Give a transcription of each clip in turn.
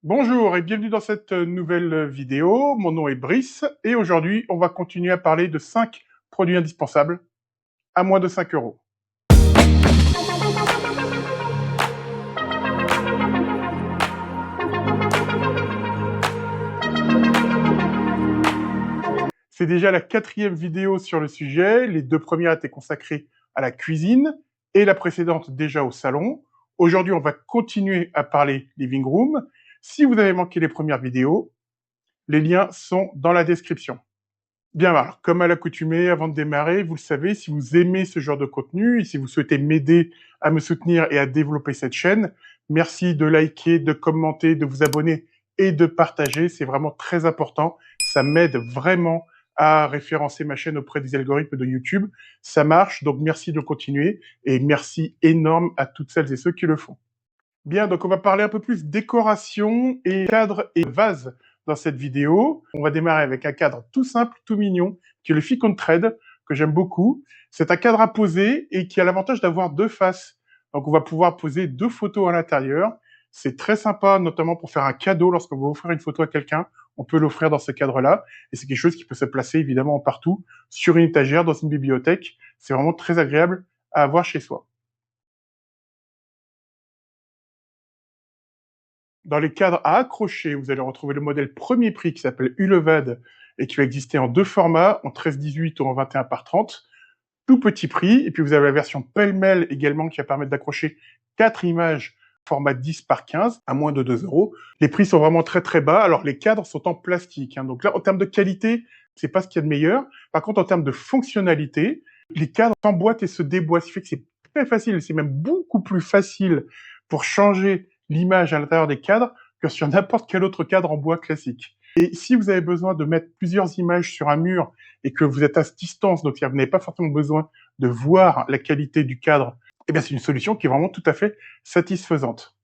Bonjour et bienvenue dans cette nouvelle vidéo. Mon nom est Brice et aujourd'hui, on va continuer à parler de 5 produits indispensables à moins de 5 euros. C'est déjà la 4e vidéo sur le sujet. Les 2 premières étaient consacrées à la cuisine et la précédente déjà au salon. Aujourd'hui, on va continuer à parler living room. Si vous avez manqué les premières vidéos, les liens sont dans la description. Bien, alors, comme à l'accoutumée, avant de démarrer, vous le savez, si vous aimez ce genre de contenu et si vous souhaitez m'aider à me soutenir et à développer cette chaîne, merci de liker, de commenter, de vous abonner et de partager. C'est vraiment très important. Ça m'aide vraiment à référencer ma chaîne auprès des algorithmes de YouTube. Ça marche, donc merci de continuer et merci énorme à toutes celles et ceux qui le font. Bien, donc on va parler un peu plus décoration et cadre et vase dans cette vidéo. On va démarrer avec un cadre tout simple, tout mignon, qui est le Ficon Thread, que j'aime beaucoup. C'est un cadre à poser et qui a l'avantage d'avoir 2 faces. Donc on va pouvoir poser 2 photos à l'intérieur. C'est très sympa, notamment pour faire un cadeau lorsqu'on va offrir une photo à quelqu'un. On peut l'offrir dans ce cadre-là. Et c'est quelque chose qui peut se placer évidemment partout, sur une étagère, dans une bibliothèque. C'est vraiment très agréable à avoir chez soi. Dans les cadres à accrocher, vous allez retrouver le modèle premier prix qui s'appelle Ulevad et qui va exister en 2 formats, en 13-18 ou en 21 par 30. Tout petit prix. Et puis vous avez la version pêle-mêle également qui va permettre d'accrocher 4 images format 10 par 15 à moins de 2 euros. Les prix sont vraiment très très bas. Alors les cadres sont en plastique. Donc là, en termes de qualité, c'est pas ce qu'il y a de meilleur. Par contre, en termes de fonctionnalité, les cadres s'emboîtent et se déboîtent. Ce qui fait que c'est très facile. C'est même beaucoup plus facile pour changer l'image à l'intérieur des cadres que sur n'importe quel autre cadre en bois classique. Et si vous avez besoin de mettre plusieurs images sur un mur et que vous êtes à distance, donc vous n'avez pas forcément besoin de voir la qualité du cadre, eh bien c'est une solution qui est vraiment tout à fait satisfaisante.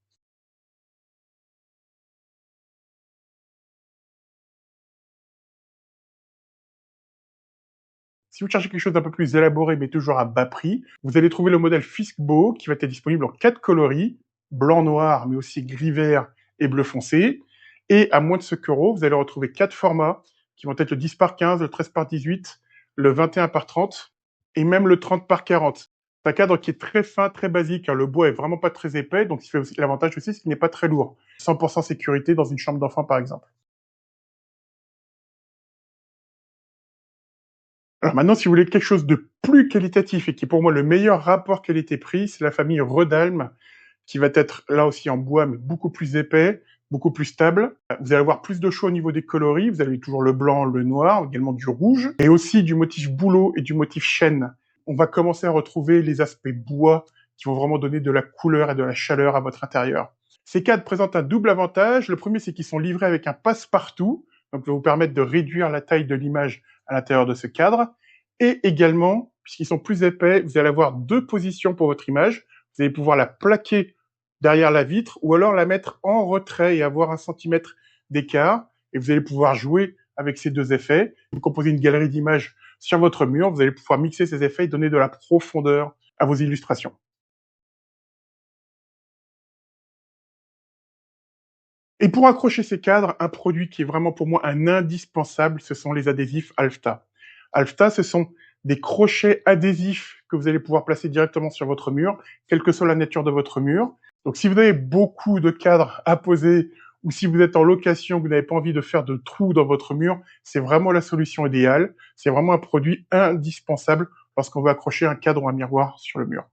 Si vous cherchez quelque chose d'un peu plus élaboré mais toujours à bas prix, vous allez trouver le modèle Fiskbo qui va être disponible en 4 coloris, blanc, noir, mais aussi gris, vert et bleu foncé. Et à moins de 5 euros, vous allez retrouver 4 formats qui vont être le 10 par 15, le 13 par 18, le 21 par 30 et même le 30 par 40. C'est un cadre qui est très fin, très basique. Le bois est vraiment pas très épais, donc l'avantage aussi, c'est qu'il n'est pas très lourd. 100% sécurité dans une chambre d'enfant, par exemple. Alors maintenant, si vous voulez quelque chose de plus qualitatif et qui est pour moi le meilleur rapport qualité-prix, c'est la famille Redalm, qui va être là aussi en bois, mais beaucoup plus épais, beaucoup plus stable. Vous allez avoir plus de choix au niveau des coloris. Vous avez toujours le blanc, le noir, également du rouge, et aussi du motif bouleau et du motif chêne. On va commencer à retrouver les aspects bois qui vont vraiment donner de la couleur et de la chaleur à votre intérieur. Ces cadres présentent un double avantage. Le premier, c'est qu'ils sont livrés avec un passe-partout, donc ça va vous permettre de réduire la taille de l'image à l'intérieur de ce cadre. Et également, puisqu'ils sont plus épais, vous allez avoir 2 positions pour votre image. Vous allez pouvoir la plaquer derrière la vitre ou alors la mettre en retrait et avoir 1 centimètre d'écart. Et vous allez pouvoir jouer avec ces 2 effets. Vous composez une galerie d'images sur votre mur. Vous allez pouvoir mixer ces effets et donner de la profondeur à vos illustrations. Et pour accrocher ces cadres, un produit qui est vraiment pour moi un indispensable, ce sont les adhésifs Alfta. Alfta, ce sont des crochets adhésifs que vous allez pouvoir placer directement sur votre mur, quelle que soit la nature de votre mur. Donc si vous avez beaucoup de cadres à poser ou si vous êtes en location, vous n'avez pas envie de faire de trous dans votre mur, c'est vraiment la solution idéale. C'est vraiment un produit indispensable lorsqu'on veut accrocher un cadre ou un miroir sur le mur.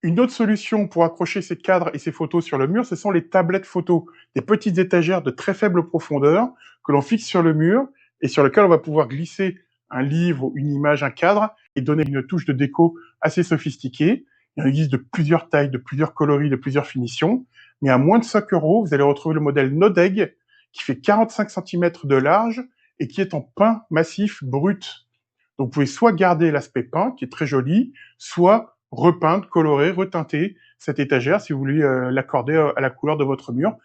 Une autre solution pour accrocher ces cadres et ces photos sur le mur, ce sont les tablettes photos, des petites étagères de très faible profondeur que l'on fixe sur le mur et sur lequel on va pouvoir glisser un livre, une image, un cadre et donner une touche de déco assez sophistiquée. Il en existe de plusieurs tailles, de plusieurs coloris, de plusieurs finitions. Mais à moins de 5 euros, vous allez retrouver le modèle Nodeg qui fait 45 centimètres de large et qui est en pain massif brut. Donc vous pouvez soit garder l'aspect peint, qui est très joli, soit repeindre, colorer, reteinter cette étagère si vous voulez l'accorder à la couleur de votre mur.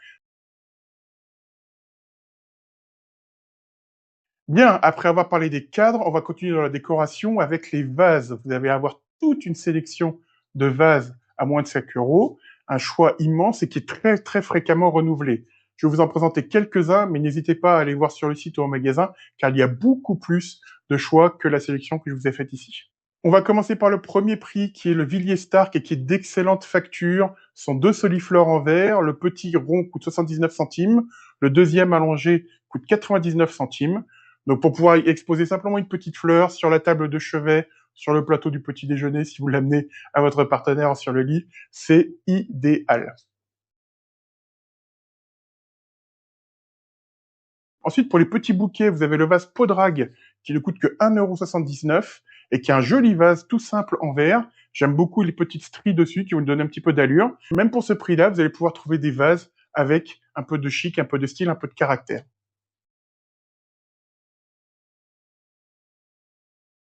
Bien, après avoir parlé des cadres, on va continuer dans la décoration avec les vases. Vous allez avoir toute une sélection de vases à moins de 5 euros. Un choix immense et qui est très, très fréquemment renouvelé. Je vais vous en présenter quelques-uns, mais n'hésitez pas à aller voir sur le site ou au magasin, car il y a beaucoup plus de choix que la sélection que je vous ai faite ici. On va commencer par le premier prix, qui est le Villiers Stark et qui est d'excellente facture. Ce sont deux soliflores en verre. Le petit rond coûte 79 centimes. Le deuxième allongé coûte 99 centimes. Donc pour pouvoir exposer simplement une petite fleur sur la table de chevet, sur le plateau du petit déjeuner, si vous l'amenez à votre partenaire sur le lit, c'est idéal. Ensuite, pour les petits bouquets, vous avez le vase Podrag qui ne coûte que 1,79 € et qui est un joli vase tout simple en verre. J'aime beaucoup les petites stries dessus qui vont lui donner un petit peu d'allure. Même pour ce prix-là, vous allez pouvoir trouver des vases avec un peu de chic, un peu de style, un peu de caractère.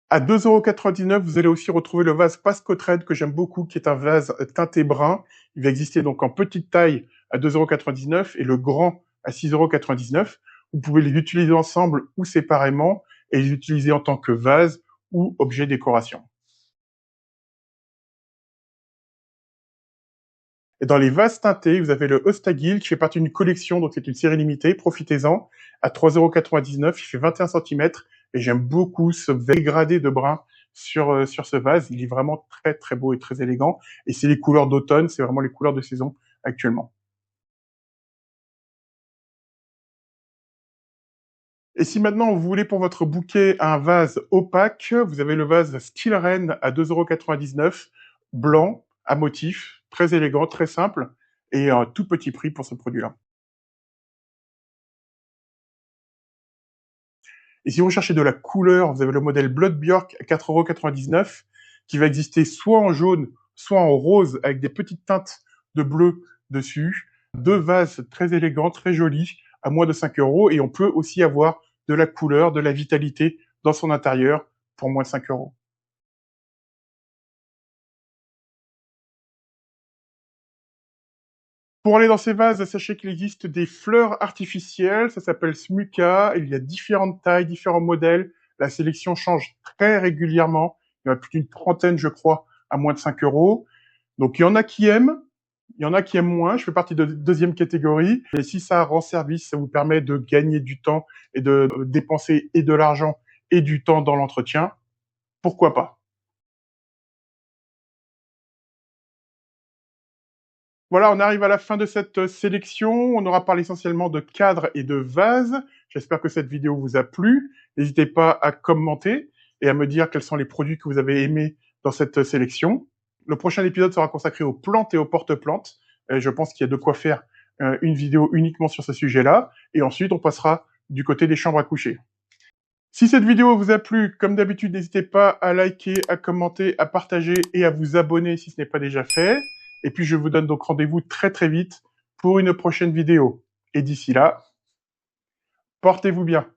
À 2,99 €, vous allez aussi retrouver le vase Pascautred que j'aime beaucoup, qui est un vase teinté brun. Il va exister donc en petite taille à 2,99 € et le grand à 6,99 €. Vous pouvez les utiliser ensemble ou séparément et les utiliser en tant que vase ou objet décoration. Et dans les vases teintés, vous avez le Ostagil qui fait partie d'une collection, donc c'est une série limitée, profitez-en, à 3,99 €, il fait 21 centimètres et j'aime beaucoup ce dégradé de brun sur ce vase. Il est vraiment très très beau et très élégant et c'est les couleurs d'automne, c'est vraiment les couleurs de saison actuellement. Et si maintenant vous voulez pour votre bouquet un vase opaque, vous avez le vase Style Reine à 2,99 €, blanc, à motif, très élégant, très simple, et un tout petit prix pour ce produit-là. Et si vous recherchez de la couleur, vous avez le modèle Blood Björk à 4,99 €, qui va exister soit en jaune, soit en rose, avec des petites teintes de bleu dessus. Deux vases très élégants, très jolis, à moins de 5 €, et on peut aussi avoir de la couleur, de la vitalité dans son intérieur pour moins de 5 €. Pour aller dans ces vases, sachez qu'il existe des fleurs artificielles, ça s'appelle Smuka, il y a différentes tailles, différents modèles, la sélection change très régulièrement, il y en a plus d'une trentaine, je crois, à moins de 5 €. Donc il y en a qui aiment, il y en a qui aiment moins, je fais partie de deuxième catégorie, et si ça rend service, ça vous permet de gagner du temps et de dépenser et de l'argent et du temps dans l'entretien, pourquoi pas? Voilà, on arrive à la fin de cette sélection. On aura parlé essentiellement de cadres et de vases. J'espère que cette vidéo vous a plu. N'hésitez pas à commenter et à me dire quels sont les produits que vous avez aimés dans cette sélection. Le prochain épisode sera consacré aux plantes et aux porte-plantes. Je pense qu'il y a de quoi faire une vidéo uniquement sur ce sujet-là. Et ensuite, on passera du côté des chambres à coucher. Si cette vidéo vous a plu, comme d'habitude, n'hésitez pas à liker, à commenter, à partager et à vous abonner si ce n'est pas déjà fait. Et puis je vous donne donc rendez-vous très très vite pour une prochaine vidéo. Et d'ici là, portez-vous bien.